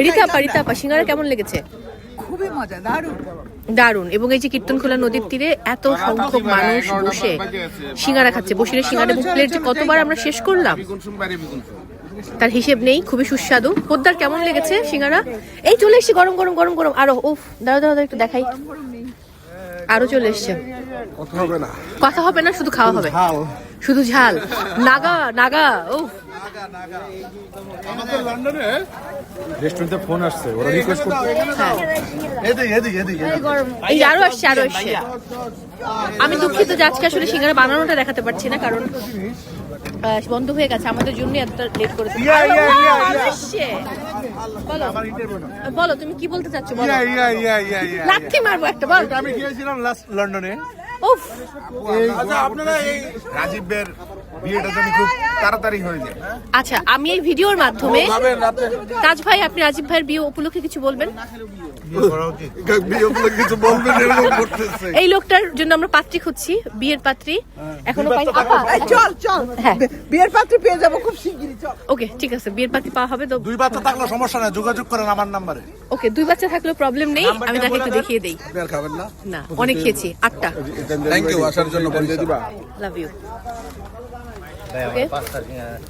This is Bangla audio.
রিতা সিঙ্গারা কেমন লেগেছে? খুবই মজা, দারুণ দারুণ। এবং এই যে কীর্তনখোলা নদীর তীরে এত সংখ্যক মানুষ বসে সিঙ্গারা খাচ্ছে, বসিরে সিঙ্গারা এবং প্লেট যে কতবার আমরা শেষ করলাম তার হিসেব নেই। খুবই সুস্বাদু। পোদ্দার কেমন লেগেছে সিঙ্গারা? এই চলে এসছে গরম গরম গরম গরম আরো। উফ, দাঁড়া একটু দেখাই। আরো চলে এসছে। কথা হবে না, শুধু খাওয়া হবে, শুধু ঝাল। নাগা উফ। আমাদের লন্ডনে রেস্টুরেন্টে ফোন আসছে, ওরা রিকোয়েস্ট করছে এই আরো আসছে। আমি দুঃখিত যে আজকে আসলে সিঙ্গারা বানানোটা দেখাতে পারছি না, কারণ বন্ধ হয়ে গেছে আমাদের জন্য, এতটা লেট করেছে। বলো তুমি কি বলতে চাচ্ছো? বলো। লাথি মারবো একটা, বল। আমি গিয়েছিলাম লাস্ট লন্ডনে। উফ, আচ্ছা আপনারা এই রাজীবের বিয়েটা জানি খুব তাড়াতাড়ি হয়ে যায়। আচ্ছা, আমি এই ভিডিওর মাধ্যমে তাজ ভাই, আপনি রাজীব ভাইয়ের বিয়ে উপলক্ষে কিছু বলবেন? এই লোকটার জন্য আমরা পাত্রী খুঁজছি, বিয়ের পাত্রী এখনো পাইনি। চল হ্যাঁ, বিয়ের পাত্রী পেয়ে যাবো খুব শিগগিরই। চল। ওকে, ঠিক আছে, বিয়ের পাত্রী পাওয়া হবে তো। 2 বাচ্চা থাকলে সমস্যা নাই, যোগাযোগ করেন আমার নম্বরে। ওকে, 2 বাচ্চা থাকলেও প্রবলেম নেই, আমি তাকে একটু দেখিয়ে দেই। বিয়ার খাবেন না? না, অনেক খেয়েছি, 8টা। থ্যাংক ইউ আসার জন্য। Love you. ওকে।